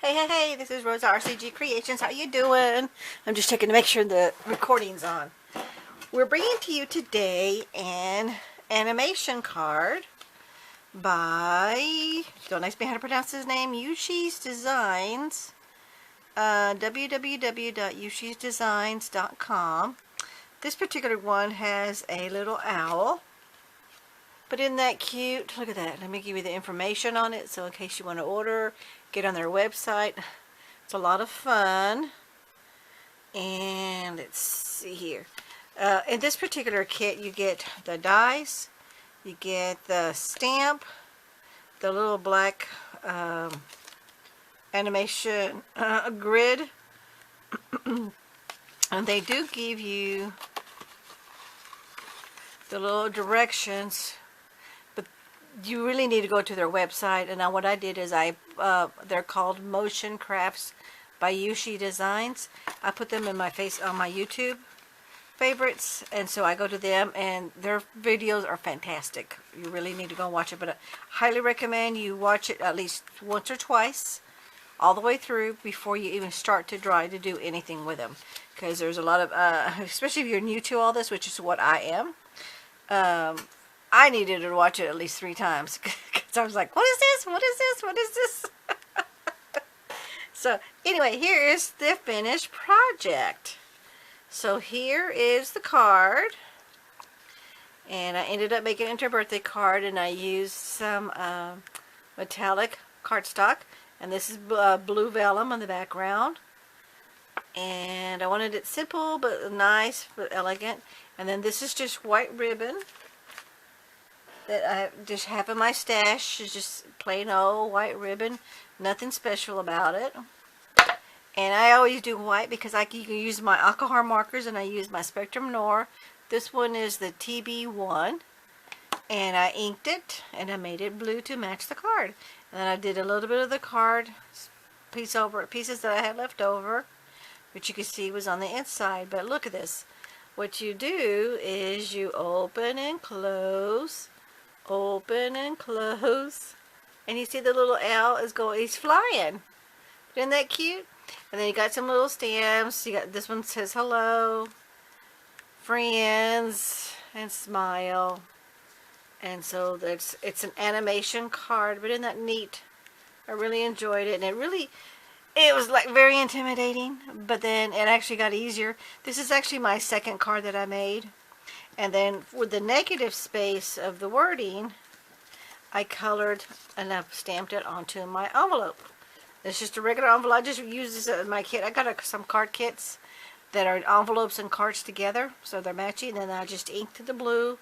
Hey, this is Rosa, RCG Creations. How you doing? I'm just checking to make sure the recording's on. We're bringing to you today an animation card by, don't ask me how to pronounce his name, Uchi's Designs, www.uchisdesigns.com. This particular one has a little owl. But isn't that cute? Look at that. Let me give you the information on it, so in case you want to order, get on their website. It's a lot of fun. And let's see here. In this particular kit, you get the dies, you get the stamp, the little black animation grid, and they do give you the little directions. You really need to go to their website, and now what I did is they're called Motion Crafts by Uchi Designs. I put them in my on my YouTube favorites, and so I go to them, and their videos are fantastic. You really need to go and watch it, but I highly recommend you watch it at least once or twice, all the way through, before you even start to try to do anything with them, because there's a lot of, especially if you're new to all this, which is what I am. I needed to watch it at least 3 times because I was like, what is this? What is this? What is this? So anyway, here is the finished project. So here is the card. And I ended up making it into a birthday card, and I used some metallic cardstock. And this is blue vellum on the background. And I wanted it simple but nice but elegant. And then this is just white ribbon that I just have in my stash. Is just plain old white ribbon, nothing special about it. And I always do white because you can use my alcohol markers, and I use my Spectrum Noir. This one is the TB1, and I inked it and I made it blue to match the card. And then I did a little bit of the card pieces that I had left over, which you can see was on the inside. But look at this. What you do is you open and close, and you see the little owl is going, he's flying. Isn't that cute? And then you got some little stamps. You got, this one says hello, friends, and smile. And so it's an animation card, but isn't that neat? I really enjoyed it, and it was like very intimidating, but then it actually got easier. This is actually my second card that I made. And then with the negative space of the wording, I colored and I stamped it onto my envelope. It's just a regular envelope. I just use this in my kit. I got some card kits that are envelopes and cards together, so they're matching. And then I just inked the blue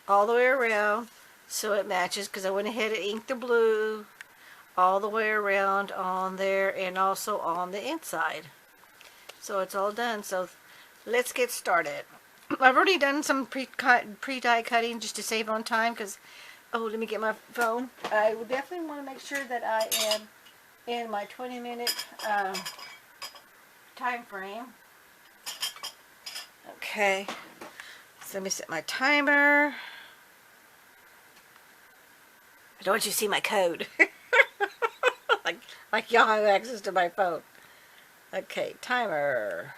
all the way around so it matches, because I went ahead and inked the blue all the way around on there and also on the inside. So it's all done. So let's get started. I've already done some pre-die cutting just to save on time, because, oh, let me get my phone. I will definitely want to make sure that I am in my 20-minute time frame. Okay, so let me set my timer. I don't want you to see my code. like y'all have access to my phone. Okay, timer.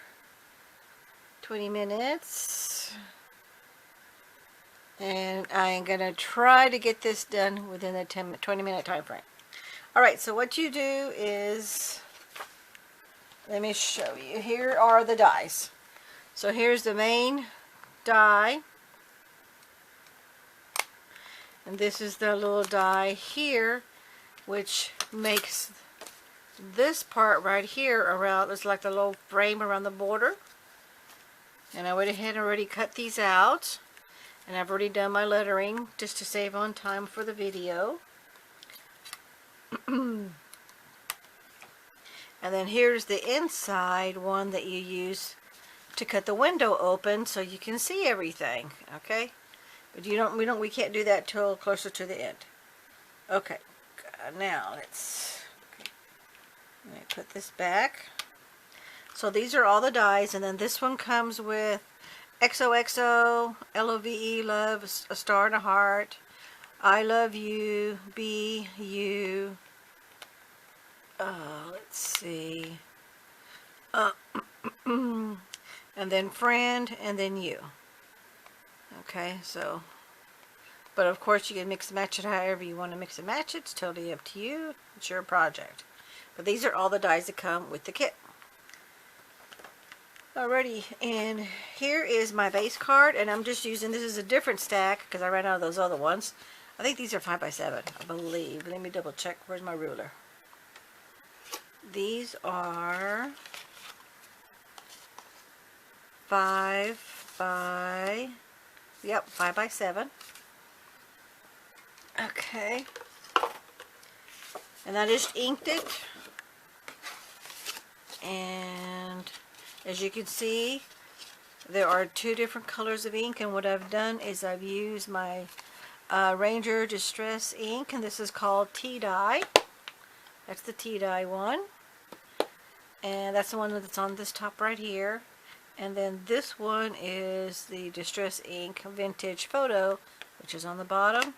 20 minutes. And I'm going to try to get this done within the 20-minute time frame. Alright, so what you do is, let me show you. Here are the dies. So here's the main die. And this is the little die here, which makes this part right here around, it's like the little frame around the border. And I went ahead and already cut these out. And I've already done my lettering just to save on time for the video. And then here's the inside one that you use to cut the window open so you can see everything. Okay? But we can't do that till closer to the end. Okay. Now let me put this back. So these are all the dies, and then this one comes with XOXO, LOVE, love, a star and a heart, I love you, be you, let's see. And then friend, and then you. Okay, so, but of course you can mix and match it however you want to mix and match it. It's totally up to you. It's your project. But these are all the dies that come with the kit. Alrighty, and here is my base card, and I'm just using, this is a different stack because I ran out of those other ones. I think these are 5x7, I believe. Let me double check. Where's my ruler? These are 5x7. Okay. And I just inked it. And as you can see, there are 2 different colors of ink, and what I've done is I've used my Ranger Distress ink, and this is called tea dye. That's the tea dye one, and that's the one that's on this top right here. And then this one is the Distress ink Vintage Photo, which is on the bottom.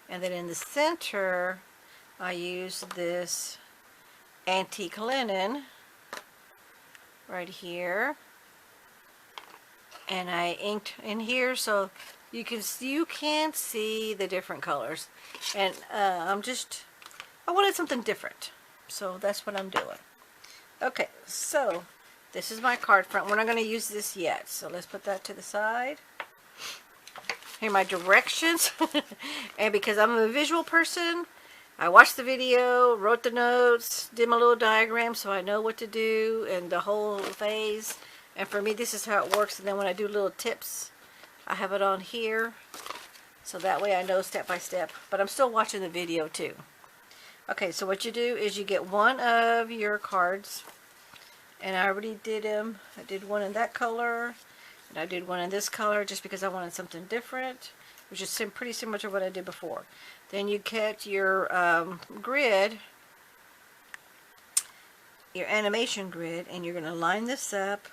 And then in the center I use this Antique Linen right here, and I inked in here so you can see the different colors. And I wanted something different, so that's what I'm doing. Okay, so this is my card front. We're not going to use this yet, so let's put that to the side. Here are my directions. And because I'm a visual person, I watched the video, wrote the notes, did my little diagram so I know what to do and the whole phase. And for me, this is how it works. And then when I do little tips, I have it on here, so that way I know step by step. But I'm still watching the video too. Okay, so what you do is you get one of your cards, and I already did them. I did one in that color, and I did one in this color just because I wanted something different, which is pretty similar to what I did before. Then you get your grid, your animation grid, and you're going to line this up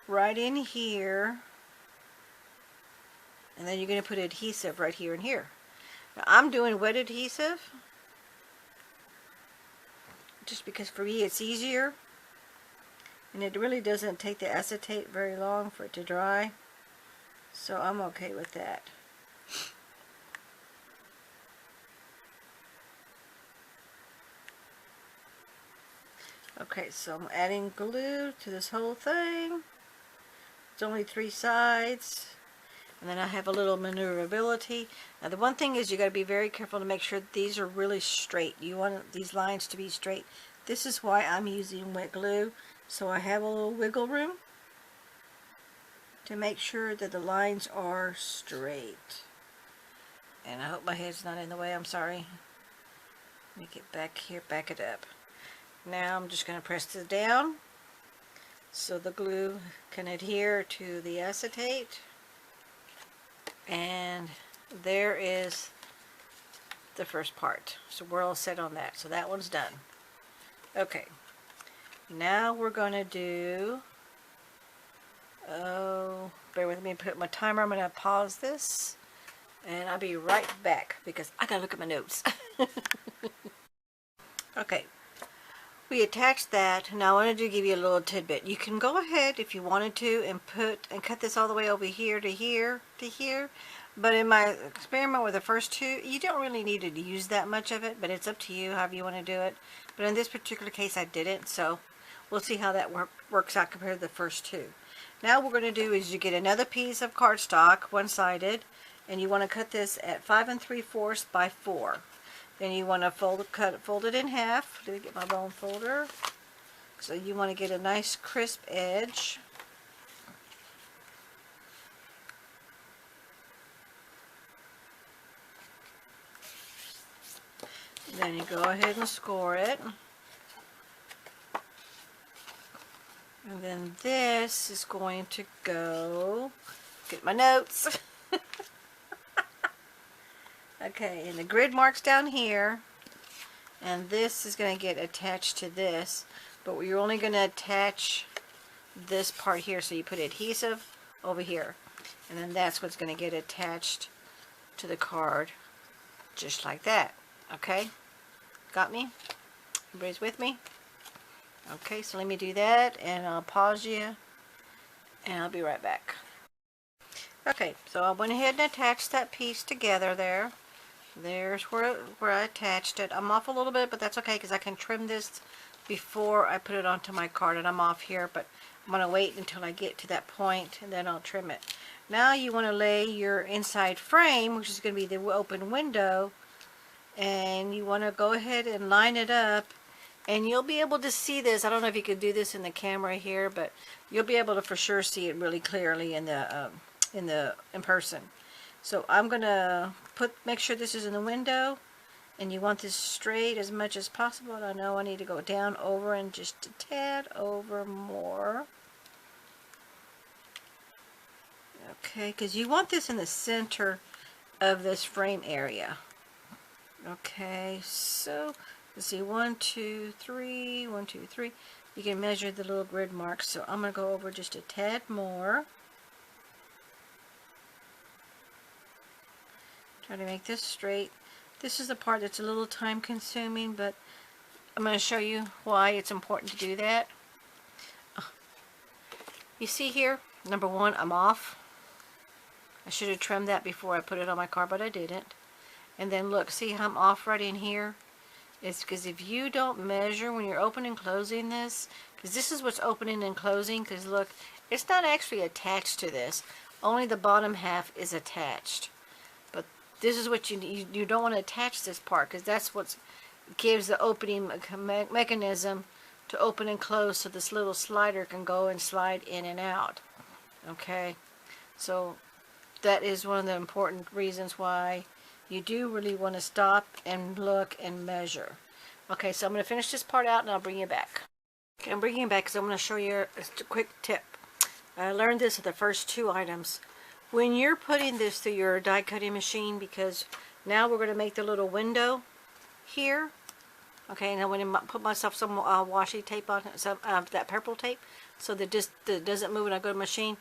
right in here, and then you're going to put adhesive right here and here. Now I'm doing wet adhesive just because for me it's easier, and it really doesn't take the acetate very long for it to dry, so I'm okay with that. Okay, so I'm adding glue to this whole thing. It's only 3 sides, and then I have a little maneuverability. Now the one thing is you got to be very careful to make sure that these are really straight. You want these lines to be straight. This is why I'm using wet glue, so I have a little wiggle room to make sure that the lines are straight. And I hope my head's not in the way. I'm sorry. Let me get back here, back it up. Now I'm just going to press this down so the glue can adhere to the acetate. And there is the first part. So we're all set on that. So that one's done. Okay. Now we're going to do, bear with me, put my timer. I'm going to pause this, and I'll be right back because I got to look at my notes. Okay. We attached that. Now I wanted to give you a little tidbit. You can go ahead if you wanted to and cut this all the way over here to here to here. But in my experiment with the first 2, you don't really need to use that much of it, but it's up to you however you want to do it. But in this particular case I didn't, so we'll see how that works out compared to the first 2. Now what we're going to do is you get another piece of cardstock, one-sided, and you want to cut this at 5 3/4 by 4. Then you want to fold it in half. Let me get my bone folder. So you want to get a nice crisp edge. Then you go ahead and score it. And then this is going to go, get my notes. Okay, and the grid marks down here, and this is going to get attached to this, but you're only going to attach this part here, so you put adhesive over here, and then that's what's going to get attached to the card, just like that. Okay, got me? Everybody's with me? Okay, so let me do that, and I'll pause you, and I'll be right back. Okay, so I went ahead and attached that piece together there. There's where I attached it. I'm off a little bit, but that's okay because I can trim this before I put it onto my card, and I'm off here, but I'm going to wait until I get to that point, and then I'll trim it. Now you want to lay your inside frame, which is going to be the open window, and you want to go ahead and line it up, and you'll be able to see this. I don't know if you can do this in the camera here, but you'll be able to for sure see it really clearly in person. So I'm gonna make sure this is in the window, and you want this straight as much as possible. And I know I need to go down over and just a tad over more. Okay, because you want this in the center of this frame area. Okay, so let's see, 1, 2, 3, 1, 2, 3. You can measure the little grid marks. So I'm gonna go over just a tad more. Try to make this straight. This is the part that's a little time consuming, but I'm going to show you why it's important to do that. You see here, number one, I'm off. I should have trimmed that before I put it on my card, but I didn't. And then look, see how I'm off right in here? It's because if you don't measure when you're opening and closing this, because this is what's opening and closing, because look, it's not actually attached to this. Only the bottom half is attached. But this is what you don't want to attach this part, because that's what gives the opening mechanism to open and close, so this little slider can go and slide in and out. Okay, so that is one of the important reasons why you do really want to stop and look and measure. Okay, so I'm going to finish this part out and I'll bring you back. Okay, I'm bringing you back because I'm going to show you a quick tip. I learned this at the first 2 items. When you're putting this through your die cutting machine, because now we're going to make the little window here. Okay, now I'm going to put myself some washi tape on it, some that purple tape, so that just that doesn't move when I go to the machine.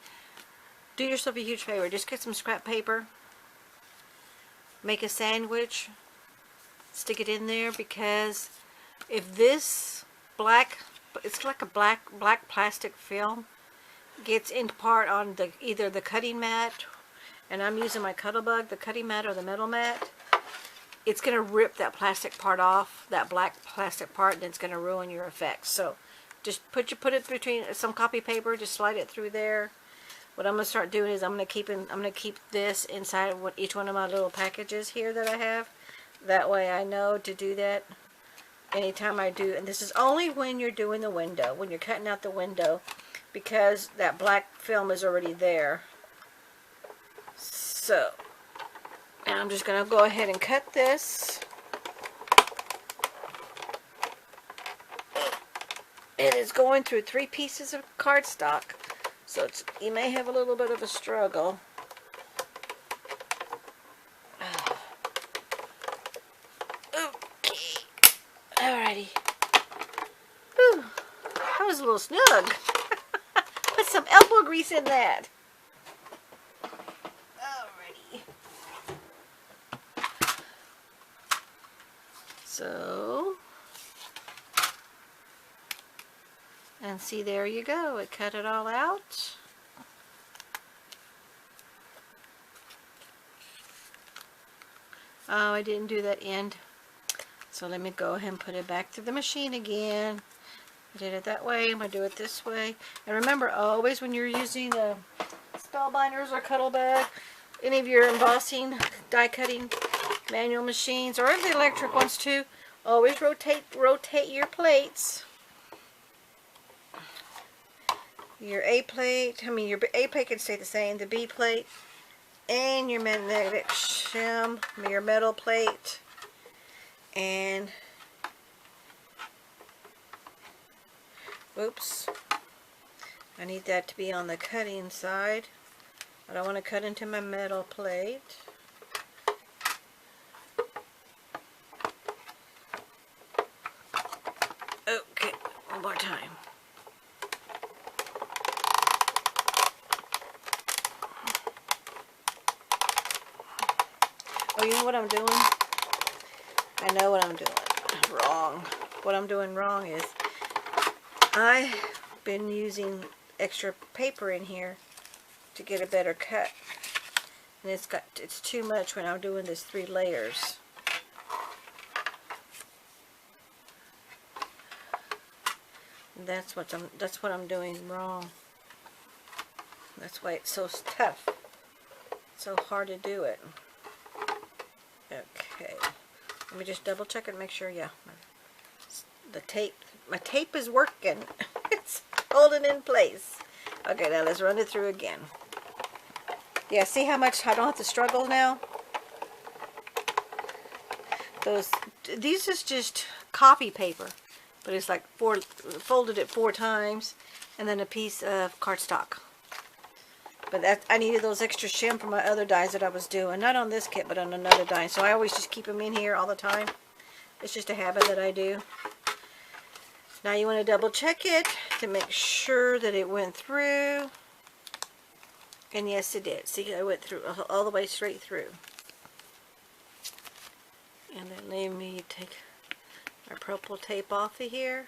Do yourself a huge favor. Just get some scrap paper. Make a sandwich. Stick it in there, because if this black, it's like a black plastic film, gets into part on the either the cutting mat, and I'm using my Cuttlebug, the cutting mat or the metal mat, it's going to rip that plastic part off, that black plastic part, and it's going to ruin your effects. So just put it between some copy paper, just slide it through there. What I'm going to start doing is I'm going to keep this inside of each one of my little packages here that I have. That way I know to do that anytime I do. And this is only when you're doing the window, when you're cutting out the window, because that black film is already there. So now I'm just going to go ahead and cut this. It is going through 3 pieces of cardstock, so you may have a little bit of a struggle. Okay. Alrighty. Whew. That was a little snug. Put some elbow grease in that. Alrighty. So, and see, there you go. It cut it all out. Oh, I didn't do that end. So let me go ahead and put it back through the machine again. I did it that way. I'm going to do it this way. And remember, always when you're using spellbinders or Cuttlebug, any of your embossing, die cutting manual machines, or the electric ones too, always rotate your plates. Your A plate, your A plate can stay the same, the B plate, and your magnetic shim, your metal plate, and oops, I need that to be on the cutting side. I don't want to cut into my metal plate. Okay, one more time. Oh, you know what I'm doing? I know what I'm doing. Wrong. what I'm doing wrong is I've been using extra paper in here to get a better cut. And it's too much when I'm doing this 3 layers. That's what I'm doing wrong. That's why it's so tough. It's so hard to do it. Okay. Let me just double check it and make sure, yeah. My tape is working. It's holding in place. Okay, now let's run it through again. Yeah, see how much I don't have to struggle now? These is just copy paper, but it's like folded it 4 times, and then a piece of cardstock. But I needed those extra shim for my other dies that I was doing. Not on this kit, but on another die. So I always just keep them in here all the time. It's just a habit that I do. Now you want to double check it to make sure that it went through. And yes, it did. See, I went through all the way straight through. And then let me take our purple tape off of here.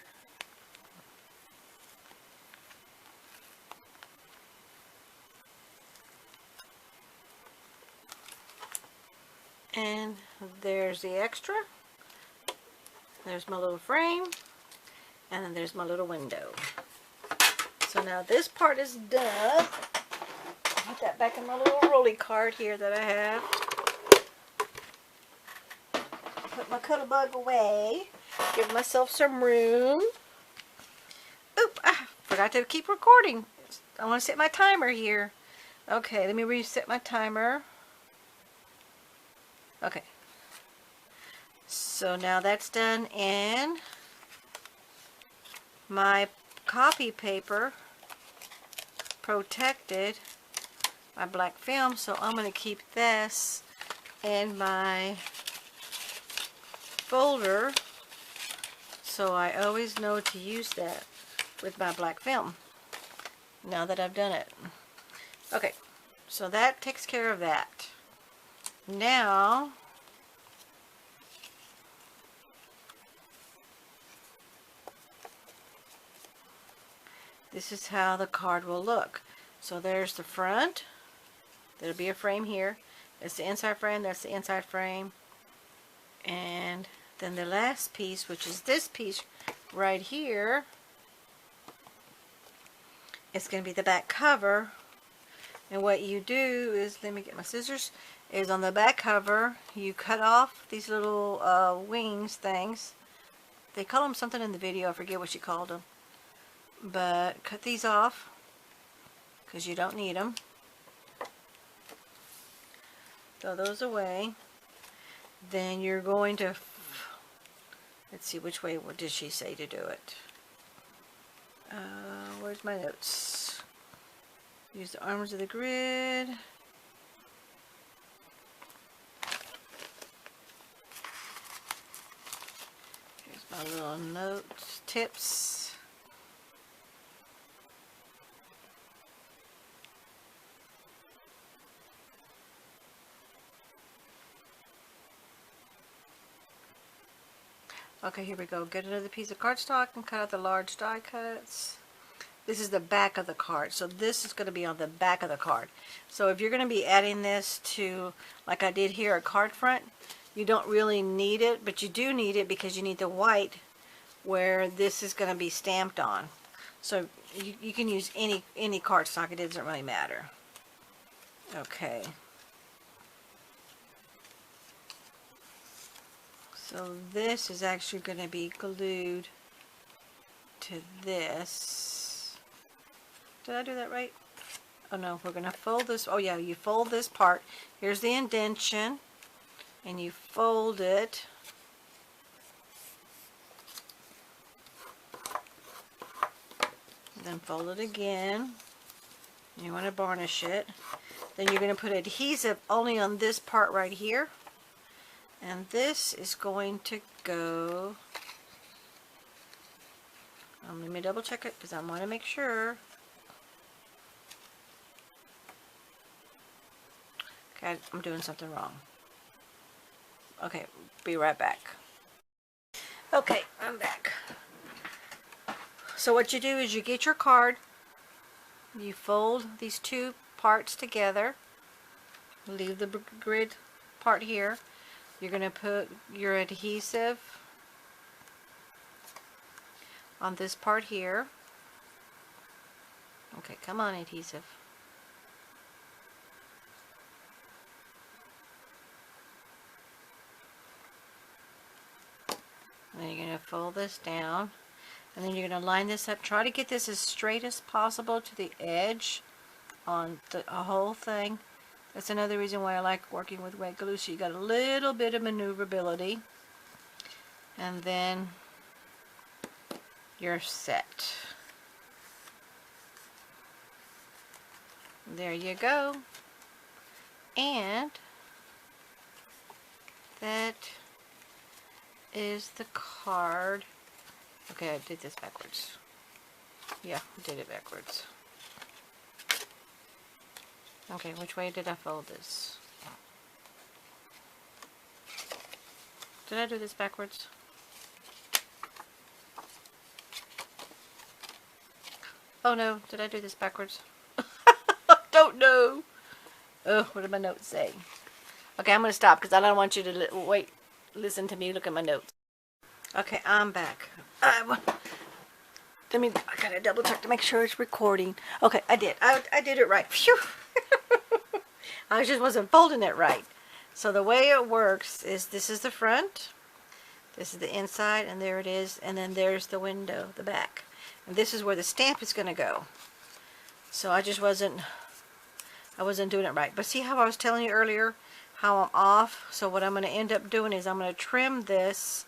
And there's the extra. There's my little frame. And then there's my little window. So now this part is done. Put that back in my little rolly card here that I have. Put my cuddle bug away. Give myself some room. Oop, I forgot to keep recording. I want to set my timer here. Okay, let me reset my timer. Okay. So now that's done, and my copy paper protected my black film, so I'm going to keep this in my folder so I always know to use that with my black film now that I've done it. Okay, so that takes care of that. Now this is how the card will look. So there's the front. There'll be a frame here. That's the inside frame. That's the inside frame. And then the last piece, which is this piece right here, it's going to be the back cover. And what you do is, let me get my scissors, is on the back cover, you cut off these little wings things. They call them something in the video. I forget what she called them. But cut these off because you don't need them. Throw those away. Then you're going to, let's see, which way what did she say to do it? Where's my notes? Use the arms of the grid. Here's my little notes, tips. Okay, here we go. Get another piece of cardstock and cut out the large die cuts. This is the back of the card. So this is going to be on the back of the card. So if you're going to be adding this to, like I did here, a card front, you don't really need it, but you do need it because you need the white where this is going to be stamped on. So you can use any cardstock. It doesn't really matter. Okay. So this is actually going to be glued to this. Did I do that right? Oh no, we're going to fold this. Oh yeah, you fold this part. Here's the indentation. And you fold it. And then fold it again. You want to varnish it. Then you're going to put adhesive only on this part right here. And this is going to go, let me double check it because I want to make sure. Okay, I'm doing something wrong. Okay, be right back. Okay, I'm back. So what you do is you get your card, you fold these two parts together, leave the grid part here. You're going to put your adhesive on this part here. Okay, come on, adhesive. And then you're going to fold this down. And then you're going to line this up. Try to get this as straight as possible to the edge on the whole thing. That's another reason why I like working with wet glue. So you got a little bit of maneuverability. And then you're set. There you go. And that is the card. Okay, I did this backwards. Yeah, I did it backwards. Okay, which way did I fold this? Did I do this backwards? Oh no, did I do this backwards? Don't know. Oh, what did my notes say? Okay, I'm going to stop because I don't want you to listen to me look at my notes. Okay, I'm back. I gotta double check to make sure it's recording. Okay, I did. I did it right. Phew. I just wasn't folding it right. So the way it works is this is the front, this is the inside, and there it is, and then there's the window, the back. And this is where the stamp is going to go. So I wasn't doing it right. But see how I was telling you earlier how I'm off? So what I'm going to end up doing is I'm going to trim this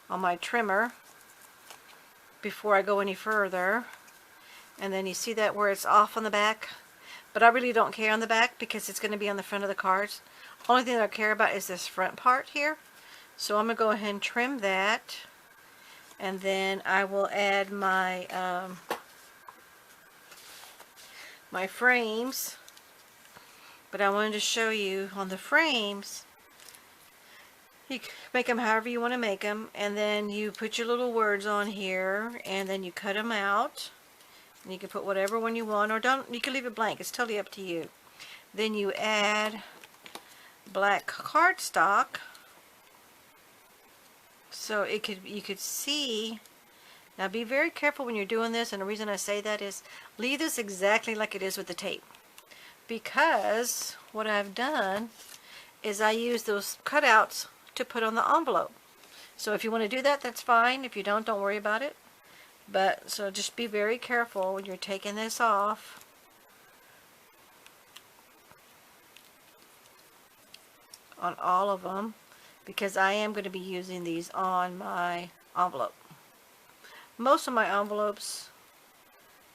on my trimmer before I go any further. And then you see that where it's off on the back? But I really don't care on the back because it's going to be on the front of the cards. Only thing that I care about is this front part here. So I'm going to go ahead and trim that. And then I will add my my frames. But I wanted to show you on the frames, you can make them however you want to make them, and then you put your little words on here, and then you cut them out, and you can put whatever one you want, or don't. You can leave it blank. It's totally up to you. Then you add black cardstock, so you could see. Now be very careful when you're doing this, and the reason I say that is leave this exactly like it is with the tape. Because what I've done is I use those cutouts to put on the envelope. So if you want to do that, that's fine. If you don't worry about it. But so just be very careful when you're taking this off. On all of them, because I am going to be using these on my envelope. Most of my envelopes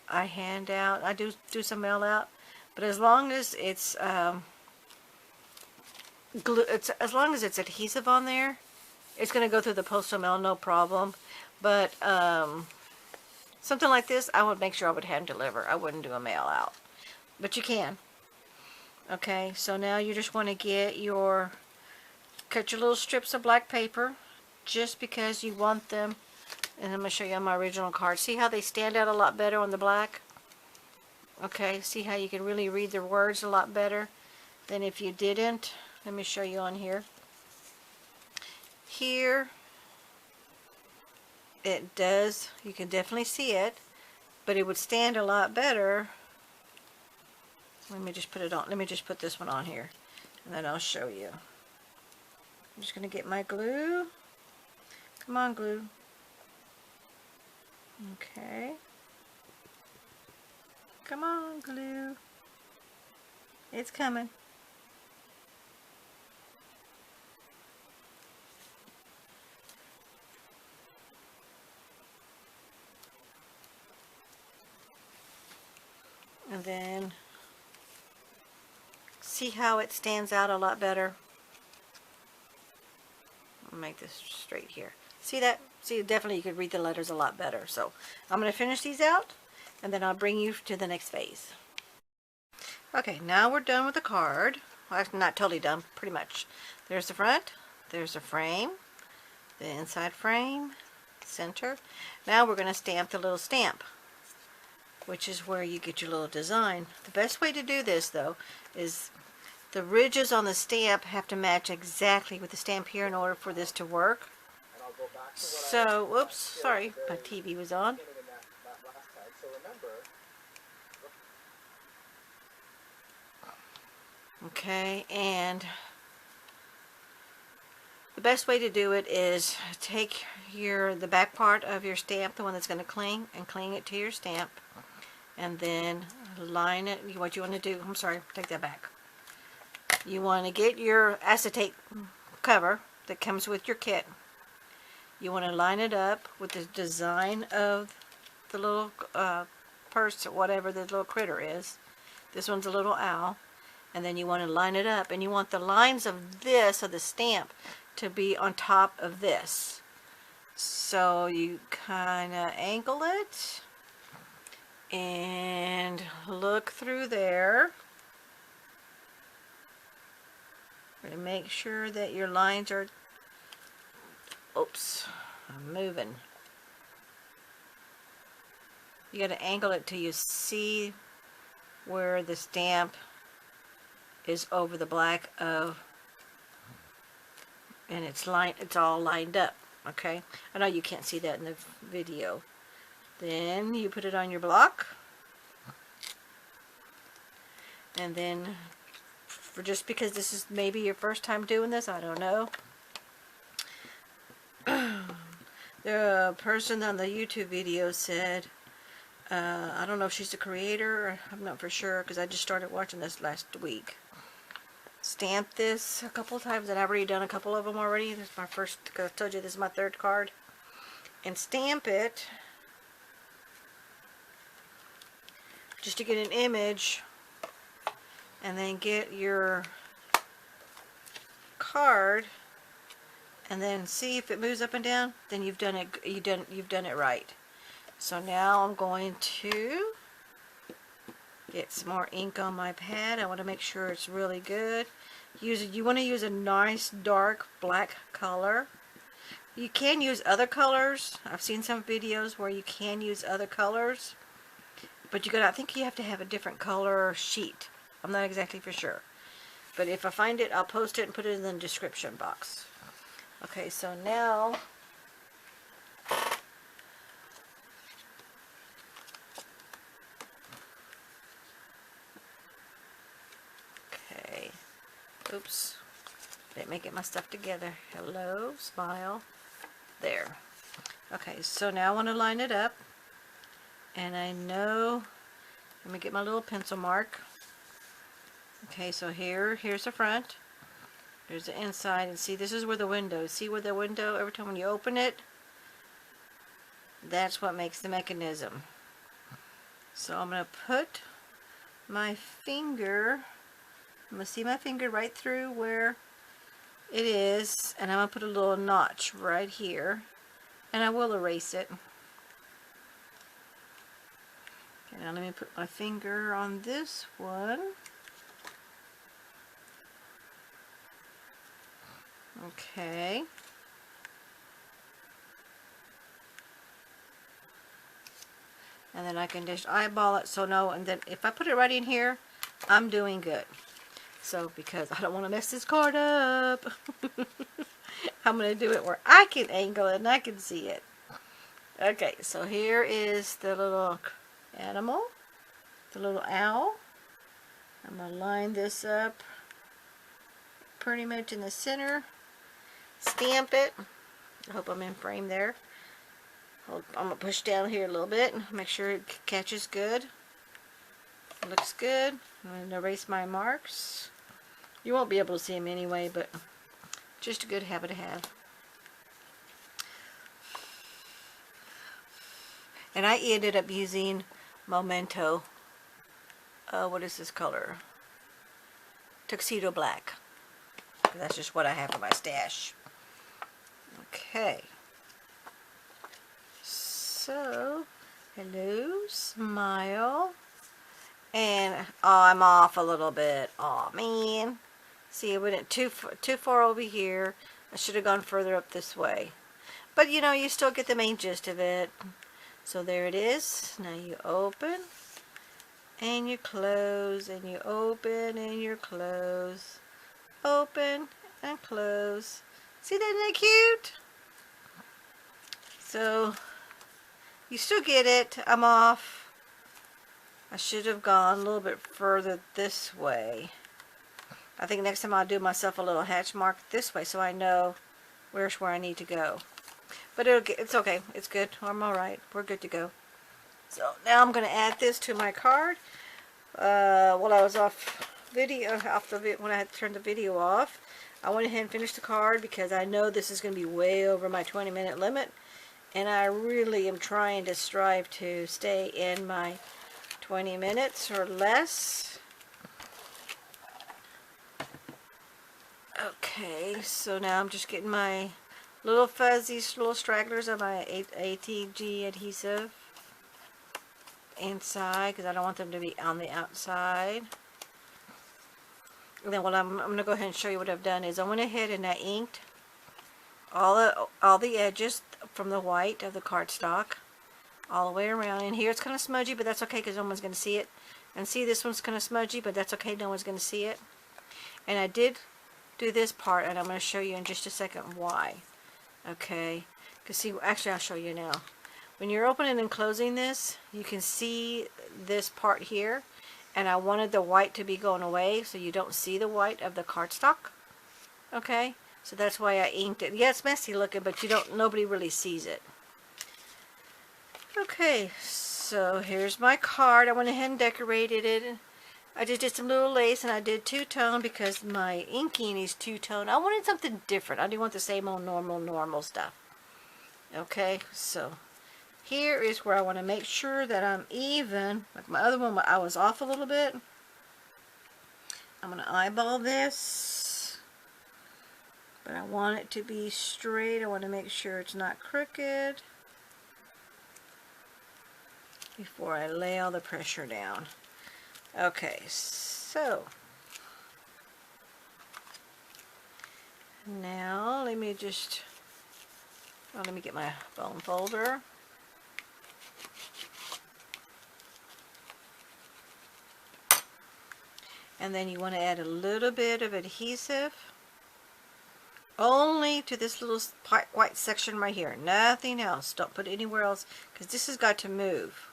I hand out. I do some mail out. But as long as it's glue, as long as it's adhesive on there, it's going to go through the postal mail, no problem. But something like this, I would make sure I would hand deliver. I wouldn't do a mail out, but you can. Okay, so now you just want to cut your little strips of black paper, just because you want them. And I'm going to show you on my original card. See how they stand out a lot better on the black? Okay, see how you can really read the words a lot better than if you didn't. Let me show you on here. Here, it does, you can definitely see it, but it would stand a lot better. Let me just put it on. Let me just put this one on here, and then I'll show you. I'm just going to get my glue. Come on, glue. Okay. Come on, glue. It's coming. And then see how it stands out a lot better. I'll make this straight here. See that? See, definitely you could read the letters a lot better. So I'm going to finish these out, and then I'll bring you to the next phase. Okay, now we're done with the card. Well, actually, not totally done, pretty much. There's the front, there's the frame, the inside frame, center. Now we're going to stamp the little stamp, which is where you get your little design. The best way to do this, though, is the ridges on the stamp have to match exactly with the stamp here in order for this to work. So, whoops, sorry, my TV was on. Okay, and the best way to do it is take the back part of your stamp, the one that's going to cling, and cling it to your stamp, and then line it. What you want to do, I'm sorry, take that back. You want to get your acetate cover that comes with your kit. You want to line it up with the design of the little purse or whatever the little critter is. This one's a little owl. And then you want to line it up, and you want the lines of this, of the stamp, to be on top of this. So you kind of angle it and look through there and make sure that your lines are, oops, I'm moving. You got to angle it till you see where the stamp is over the black of, and it's all lined up. Okay, I know you can't see that in the video. Then you put it on your block, and then just because this is maybe your first time doing this, I don't know. The person on the YouTube video said, I don't know if she's the creator, or I'm not for sure because I just started watching this last week. Stamp this a couple of times, and I've already done a couple of them already. This is my first, because I told you this is my third card. And stamp it just to get an image, and then get your card, and then see if it moves up and down. Then you've done it. You've done it right. So now I'm going to get some more ink on my pad. I want to make sure it's really good. You want to use a nice dark black color. You can use other colors. I've seen some videos where you can use other colors, but I think you have to have a different color sheet. I'm not exactly for sure, but if I find it, I'll post it and put it in the description box. Okay, so now oops, didn't get my stuff together. Hello, smile. There. Okay, so now I want to line it up. And I know, let me get my little pencil mark. Okay, so here's the front. Here's the inside. And see, this is where the window, see where the window, every time when you open it, that's what makes the mechanism. So I'm going to put my finger, I'm going to see my finger right through where it is, and I'm going to put a little notch right here, and I will erase it. Okay, now let me put my finger on this one. Okay. And then I can just eyeball it, so no, and then if I put it right in here, I'm doing good. So, because I don't want to mess this card up, I'm going to do it where I can angle it and I can see it. Okay, so here is the little animal, the little owl. I'm going to line this up pretty much in the center, stamp it. I hope I'm in frame there. I'm going to push down here a little bit and make sure it catches good. Looks good. I'm going to erase my marks. You won't be able to see them anyway, but just a good habit to have. And I ended up using Memento. What is this color? Tuxedo Black. That's just what I have in my stash. Okay. So, hello, smile. And, oh, I'm off a little bit. Oh, man. See, I went too far over here. I should have gone further up this way. But you know, you still get the main gist of it. So there it is. Now you open and you close and you open and you close. Open and close. See that? Isn't that cute? So you still get it. I'm off. I should have gone a little bit further this way. I think next time I'll do myself a little hatch mark this way so I know where's where I need to go. But it's okay. It's good. I'm alright. We're good to go. So now I'm going to add this to my card. While I was when I had turned the video off, I went ahead and finished the card because I know this is going to be way over my 20-minute limit. And I really am trying to strive to stay in my 20 minutes or less. Okay, so now I'm just getting my little fuzzy, little stragglers of my ATG adhesive inside because I don't want them to be on the outside. And then what I'm going to go ahead and show you what I've done is I went ahead and I inked all the edges from the white of the cardstock all the way around. And here it's kind of smudgy, but that's okay because no one's going to see it. And see, this one's kind of smudgy, but that's okay. No one's going to see it. And I did do this part, and I'm going to show you in just a second why. Okay, because see, actually I'll show you now. When you're opening and closing this, you can see this part here, and I wanted the white to be going away so you don't see the white of the cardstock. Okay, so that's why I inked it. Yeah, it's messy looking, but nobody really sees it. Okay, so here's my card. I went ahead and decorated it. I just did some little lace, and I did two-tone because my inking is two-tone. I wanted something different. I didn't want the same old normal stuff. Okay, so here is where I want to make sure that I'm even. Like my other one, I was off a little bit. I'm going to eyeball this, but I want it to be straight. I want to make sure it's not crooked before I lay all the pressure down. Okay, so now let me get my bone folder. And then you want to add a little bit of adhesive only to this little white section right here. Nothing else. Don't put it anywhere else because this has got to move.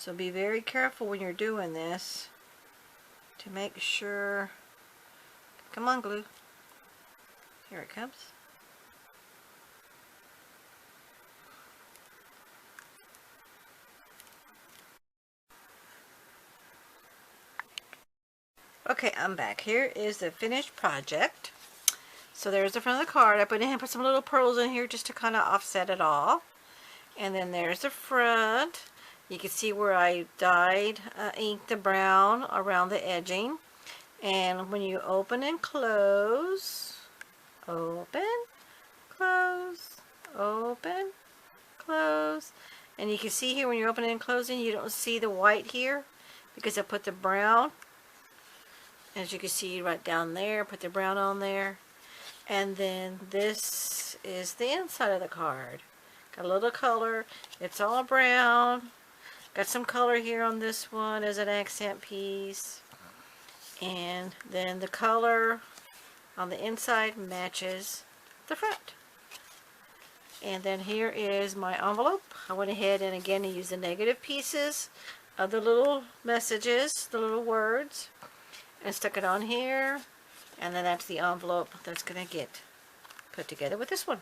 So be very careful when you're doing this to make sure. Come on, glue. Here it comes. Okay, I'm back. Here is the finished project. So there's the front of the card. I put some little pearls in here just to kind of offset it all. And then there's the front. You can see where I inked the brown around the edging. And when you open and close, open, close, open, close. And you can see here when you're opening and closing, you don't see the white here because I put the brown. As you can see right down there, put the brown on there. And then this is the inside of the card. Got a little color. It's all brown. Got some color here on this one as an accent piece. And then the color on the inside matches the front. And then here is my envelope. I went ahead and again used the negative pieces of the little messages, the little words, and stuck it on here. And then that's the envelope that's going to get put together with this one.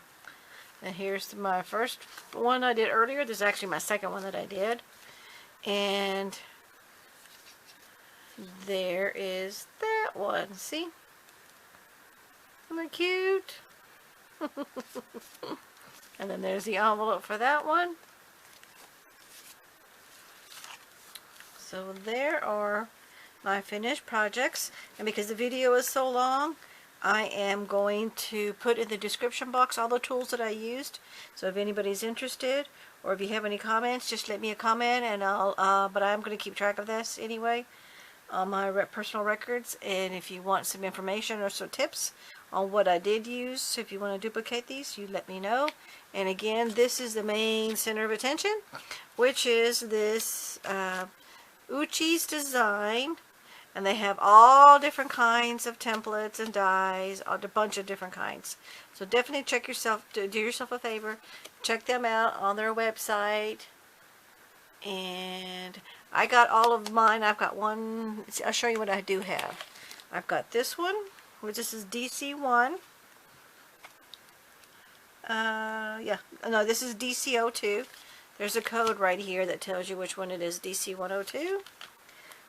And here's my first one I did earlier. This is actually my second one that I did. And there is that one. See? Isn't that cute? And then there's the envelope for that one. So there are my finished projects. And because the video is so long, I am going to put in the description box all the tools that I used. So if anybody's interested, or if you have any comments, just let me a comment, and but I'm going to keep track of this anyway on my personal records. And if you want some information or some tips on what I did use. So if you want to duplicate these, you let me know. And again, this is the main center of attention, which is this Uchi's design. And they have all different kinds of templates and dies, a bunch of different kinds. So definitely check yourself, do yourself a favor, check them out on their website. And I got all of mine. I've got one. I'll show you what I do have. I've got this one, which this is DC1. Yeah, no, this is DC02. There's a code right here that tells you which one it is, DC102.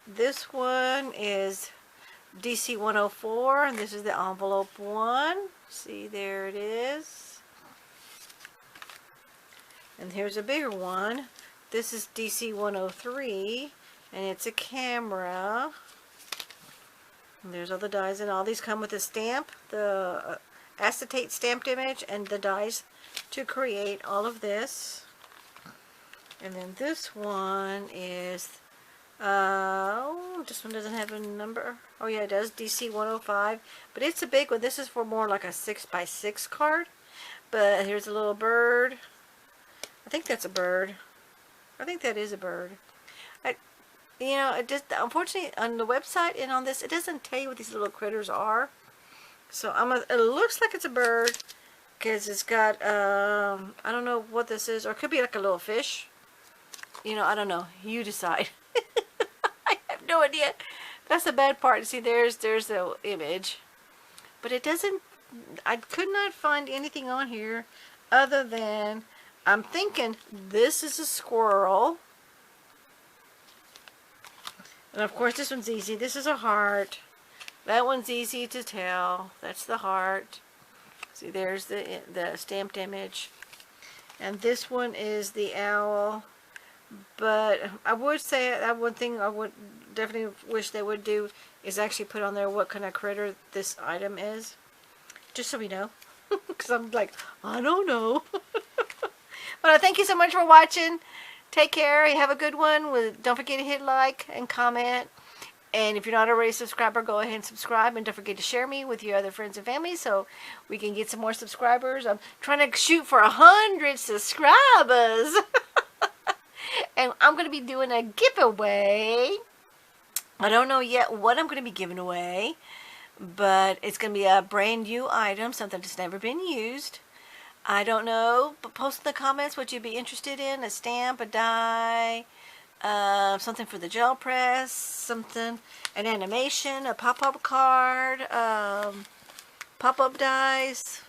This one is DC104, and this is the envelope one. See, there it is. And here's a bigger one. This is DC103, and it's a camera. And there's all the dies, and all these come with a stamp, the acetate stamped image, and the dies to create all of this. And then this one is this one doesn't have a number. Oh yeah, it does. DC105, but it's a big one. This is for more like a 6x6 card. But here's a little bird. I think that's a bird. I think that is a bird. You know, it just, unfortunately on the website and on this, it doesn't tell you what these little critters are. So it looks like it's a bird because it's got I don't know what this is, or it could be like a little fish. You know, I don't know. You decide. No idea. That's the bad part. See, there's the image, but it doesn't. I could not find anything on here other than I'm thinking this is a squirrel, and of course this one's easy. This is a heart. That one's easy to tell. That's the heart. See, there's the stamped image, and this one is the owl. But I would say that one thing I would definitely wish they would do is actually put on there what kind of critter this item is. Just so we know. Because I'm like, I don't know. But I thank you so much for watching. Take care. You have a good one. Don't forget to hit like and comment. And if you're not already a subscriber, go ahead and subscribe. And don't forget to share me with your other friends and family so we can get some more subscribers. I'm trying to shoot for 100 subscribers. And I'm going to be doing a giveaway. I don't know yet what I'm going to be giving away, but it's going to be a brand new item, something that's never been used. I don't know, but post in the comments what you'd be interested in. A stamp, a die, something for the gel press, something, an animation, a pop-up card, pop-up dies.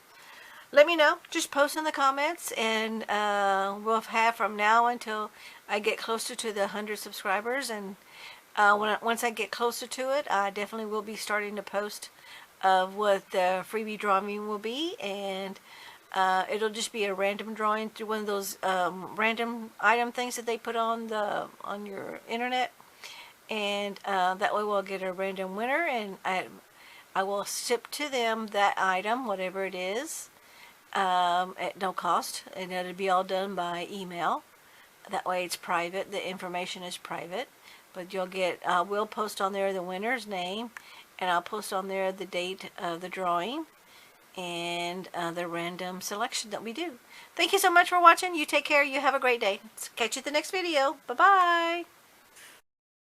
Let me know. Just post in the comments, and we'll have from now until I get closer to the 100 subscribers. And once I get closer to it, I definitely will be starting to post of what the freebie drawing will be, and it'll just be a random drawing through one of those random item things that they put on your internet, and that way we'll get a random winner, and I will ship to them that item, whatever it is. At no cost, and it'll be all done by email. That way it's private. The information is private, but you'll get, we'll post on there the winner's name, and I'll post on there the date of the drawing and the random selection that we do. Thank you so much for watching. You take care. You have a great day. Catch you at the next video. Bye-bye.